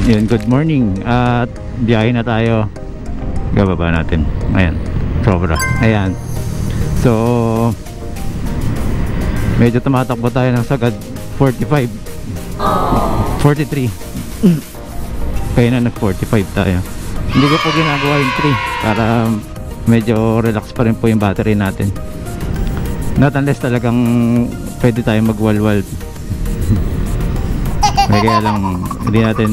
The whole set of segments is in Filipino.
Yun, good morning. At biyahe na tayo. Gababa natin. Ayan, sobra. Ayan. So medyo tumatakbo tayo ng sagad 45 43 kaya na nag 45 tayo. Hindi ko po ginagawa yung 3 para medyo relax pa rin po yung battery natin. Not unless talagang pwede tayo magwalwal. Kaya lang hindi natin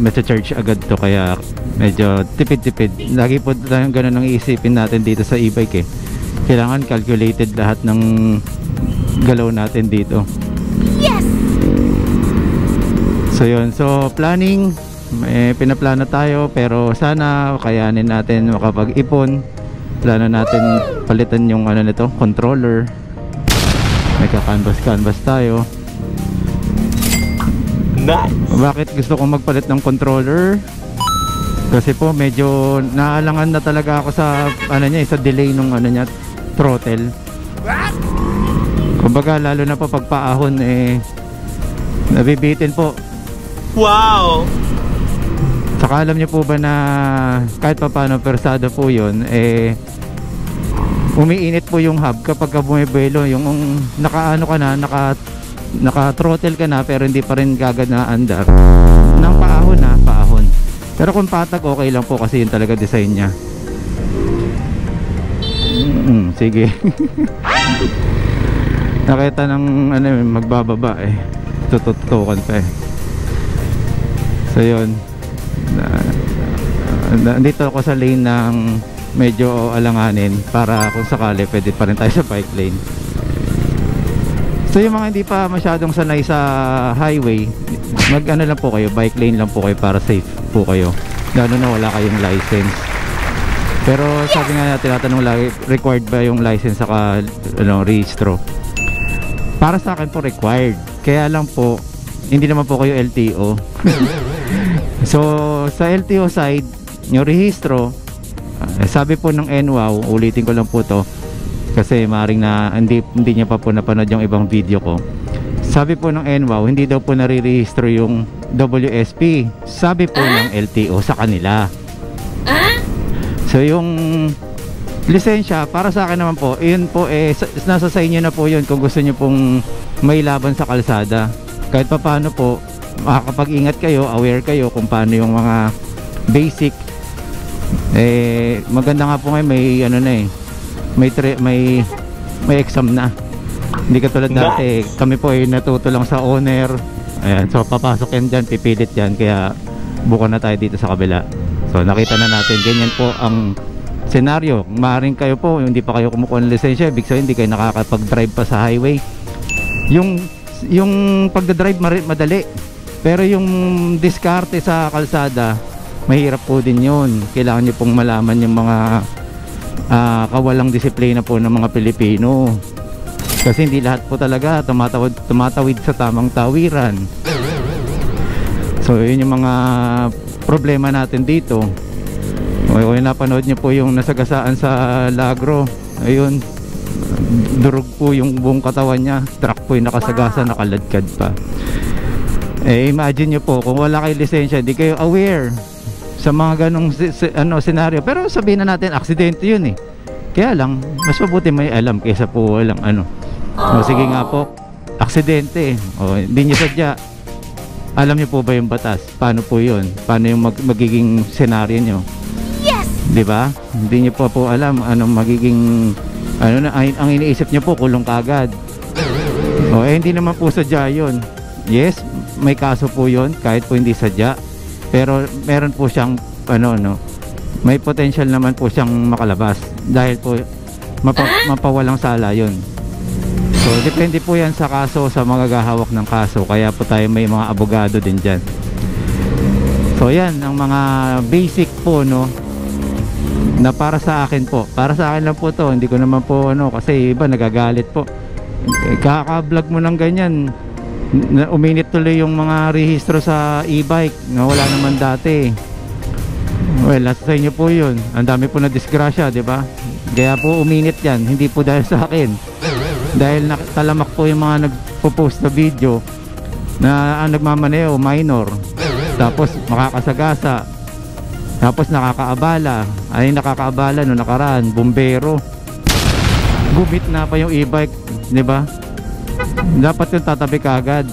mesa-charge agad to, kaya medyo tipid-tipid. Lagi po tayong ganun ang iisipin natin dito sa e-bike eh. Kailangan calculated lahat ng galaw natin dito. Yes! So yun, so planning, may pinaplano tayo pero sana kayanin natin makapag-ipon. Plano natin palitan yung ano nito, controller. May ka-canvas tayo. Nice. Bakit gusto kong magpalit ng controller? Kasi po medyo naalangan na talaga ako sa ano niya, sa delay nung ano niya, throttle. Kumbaga lalo na po pagpaahon eh nabibitin po. Wow. Saka alam niyo po ba na kahit pa paano persado po yun eh umiinit po yung hub kapag bumibelo, yung nakaano ka na, naka-throttle ka na pero hindi pa rin kagad na andar ng paahon na paahon. Pero kung patag okay lang po kasi yun talaga design niya. Sige. Nakita ng ano magbababa eh, tututukan pa eh. So yun, nandito ako sa lane ng medyo alanganin para kung sakali pwede pa rin tayo sa bike lane. So yung mga hindi pa masyadong sanay sa highway, mag ano lang po kayo, bike lane lang po kayo para safe po kayo, lalo na wala kayong license. Pero sabi nga natin, tinatanong lagi, required ba yung license saka ano, rehistro? Para sa akin po required, kaya lang po hindi naman po kayo LTO. So sa LTO side, yung rehistro, sabi po ng NWOW, ulitin ko lang po to kasi maring na hindi niya pa po napanood yung ibang video ko. Sabi po ng NWOW, hindi daw po nare-rehistro yung WSP. Sabi po ng LTO sa kanila. So yung lisensya, para sa akin naman po, yun po eh, nasa sa inyo na po yun kung gusto nyo pong may laban sa kalsada. Kahit pa paano po, makakapag-ingat kayo, aware kayo kung paano yung mga basic. Eh, maganda nga po ngayon, may ano na eh, may exam na. Hindi katulad dati, kami po ay natuto lang sa owner. Ayan, so papasok yan dyan, pipilit yan, kaya buka na tayo dito sa kabila. So nakita na natin, ganyan po ang senaryo. Maaaring kayo po, hindi pa kayo kumukuha ng lisensya, ibig sabihin hindi kayo nakakapag-drive pa sa highway. Yung pagdadrive madali, pero yung diskarte sa kalsada, mahirap po din yun. Kailangan nyo pong malaman yung mga kawalang disiplina po ng mga Pilipino. Kasi hindi lahat po talaga tumatawid sa tamang tawiran. So yun yung mga problema natin dito. Kung napanood nyo po yung nasagasaan sa Lagro, ayun, durog po yung buong katawan niya. Truck po yung nakasagasa, nakaladkad pa. Eh imagine nyo po, kung wala kayo lisensya, hindi kayo aware sa mga ganong senaryo. Pero sabihin na natin, aksidente yun eh. Kaya lang, mas mabuti may alam kaysa po walang ano. O sige nga po, aksidente. O hindi nyo sadya. Alam nyo po ba yung batas? Paano po yun? Paano yung magiging senaryo nyo? Yes! Diba? Hindi nyo po alam anong magiging ano na, ang iniisip nyo po, kulong kagad. O eh hindi naman po sadya yun. Yes, may kaso po yun kahit po hindi sadya. Pero meron po siyang may potential naman po siyang makalabas dahil po mapawalang sala yun. So depende po yan sa kaso, sa mga gahawak ng kaso, kaya po tayo may mga abogado din dyan. So yan ang mga basic po na para sa akin po, para sa akin lang po to, hindi ko naman po kasi iba nagagalit po, kaka-vlog mo ng ganyan, uminit tuloy yung mga rehistro sa e-bike na wala naman dati. Well, nasa sa inyo po yun. Ang dami po na disgrasya, di ba? Kaya po uminit yan, hindi po dahil sa akin, dahil talamak po yung mga nagpo-post na video na ang nagmamaneo minor. tapos makakasagasa, tapos nakakaabala. Ay, nakakaabala no nakaraan, bumbero. Gumit na pa yung e-bike, di ba? Dapat yung tatabi kagad.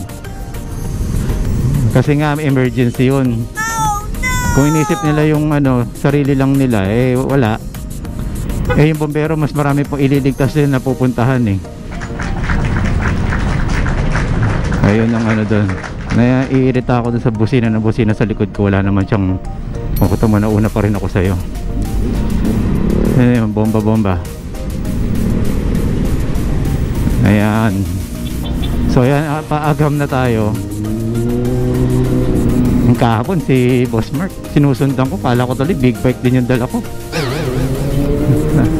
Kasi nga emergency yun. Kung inisip nila yung sarili lang nila, eh wala. Eh yung bombero mas marami pong ililigtas din na pupuntahan eh. Ayun ang doon. Naiirita ako dun sa busina sa likod ko. Wala naman siyang makutama, nauna pa rin ako sa'yo. Ayun, bomba. Ayan. So ayan, paagam na tayo. Kahapon si Boss Mark, sinusundan ko, kala ko tuloy big bike din yung dala ko.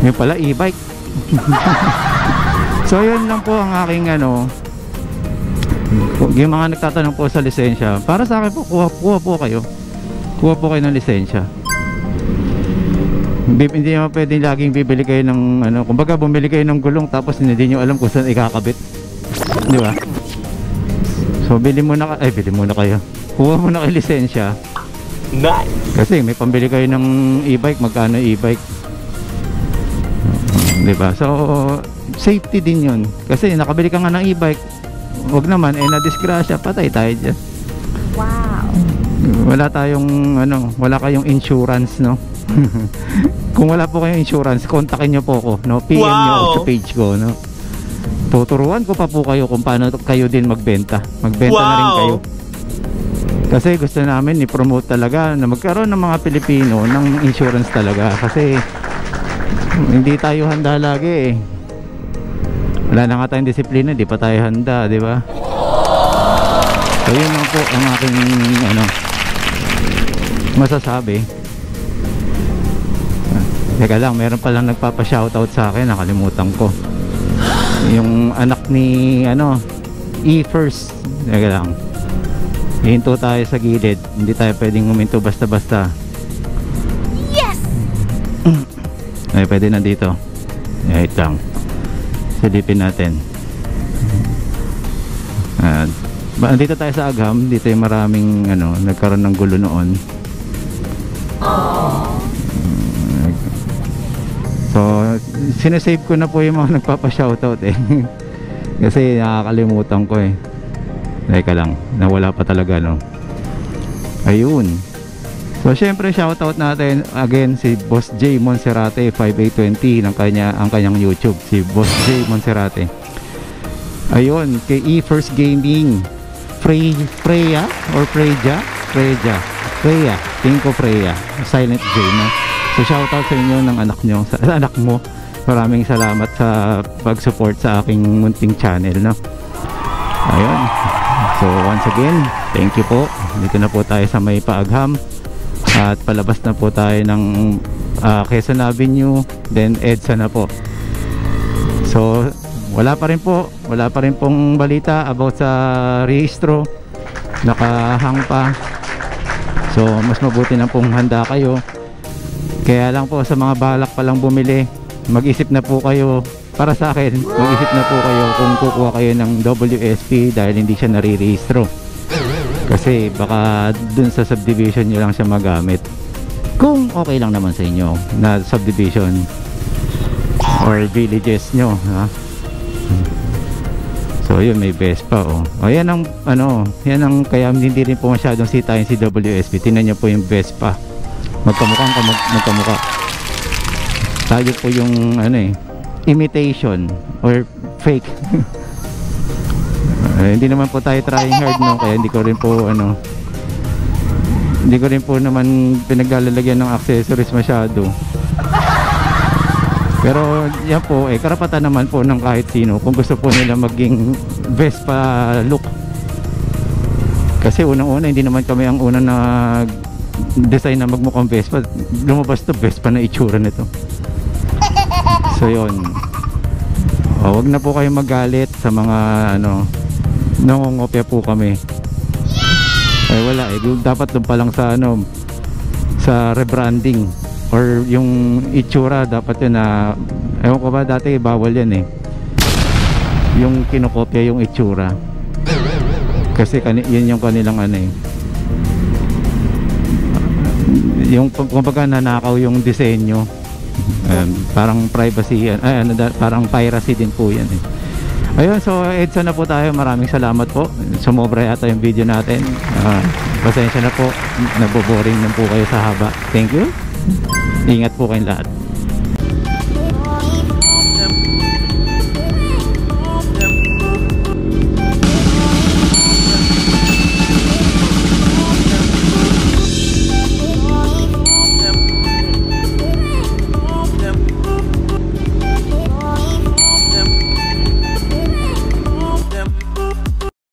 Yung pala e-bike. So yun lang po ang aking yung mga nagtatanong po sa lisensya. Para sa akin po, kuha po kayo ng lisensya. Hindi naman pwedeng laging bibili kayo ng kumbaga bumili kayo ng gulong tapos hindi nyo alam kung saan ikakabit, di ba? So bili muna kayo, kuha muna kayo lisensya. Nice. Kasi may pambili kayo ng e-bike, magkano e-bike, di ba? So safety din yun. Kasi nakabili ka nga ng e-bike, wag naman na-disgrasya, patay tayo dyan. Wow. Wala tayong wala kayong insurance, no? Kung wala po kayong insurance, kontakin nyo po ako, no? PM nyo ako sa page ko, no? Tuturuan ko pa po kayo kung paano kayo din magbenta na rin kayo. Kasi gusto namin i-promote talaga na magkaroon ng mga Pilipino ng insurance talaga. Kasi hindi tayo handa lagi eh. Wala na nga tayong disiplina, di pa tayo handa, di ba? So yun lang po ang aking masasabi. Teka lang, meron palang nagpapa-shoutout sa akin, nakalimutan ko. Yung anak ni E-First. Teka lang, hihinto tayo sa gilid, hindi tayo pwedeng huminto basta-basta. Yes! Ay, pwede nandito. Wait lang, silipin natin. Dito tayo sa Agham. Dito yung maraming nagkaroon ng gulo noon. So sinesave ko na po yung mga nagpapa-shoutout eh. Kasi nakakalimutan ko eh. Teka lang, nawala pa talaga ayun. So syempre shoutout natin again si Boss J Monserrate 5820 ang kanyang YouTube, si Boss J Monserrate. Ayun, kay E-First Gaming, Freya, tingin ko Freya, Silent J, no? So shoutout sa inyo ng anak mo. Maraming salamat sa pag-support sa aking munting channel, no? Ayun. So once again, thank you po. Dito na po tayo sa may Paagham. At palabas na po tayo ng Quezon Avenue, then EDSA na po. So wala pa rin pong balita about sa rehistro. Nakahang pa. So mas mabuti na pong handa kayo. Kaya lang po sa mga balak pa lang bumili, mag-isip na po kayo. Para sa akin, mag-isip na po kayo kung kukuha kayo ng WSP dahil hindi siya nare-rehistro. Kasi baka dun sa subdivision nyo lang siya magamit. Kung okay lang naman sa inyo na subdivision or villages nyo, ha? So yun, may Vespa yan ang yan ang kaya hindi rin po masyadong sitayin si WSP. Tingnan niyo po yung Vespa. Magkamukha. Tayo po yung imitation or fake. Hindi naman po tayo trying hard, no? Kaya hindi ko rin po naman pinaglalagyan ng accessories masyado. Pero yan po, karapatan naman po ng kahit sino kung gusto po nila maging Vespa look. Kasi unang-una, hindi naman kami ang una na design na magmukhang Vespa. Lumabas to Vespa na itsura nito. So yun, wag na po kayo magalit sa mga nangongopya po kami. Wala dapat doon pa lang sa sa rebranding or yung itsura, dapat yun na ewan ko ba, dati bawal yan yung kinokopya yung itsura. Kasi yun yung kanilang yung kumbaga nanakaw yung disenyo. Parang privacy yan. Parang piracy din po yan eh. Ayun, so EDSA na po tayo. Maraming salamat po. Sumobra yata yung video natin. Pasensya na po. Naboboring na po kayo sa haba. Thank you. Ingat po kayong lahat.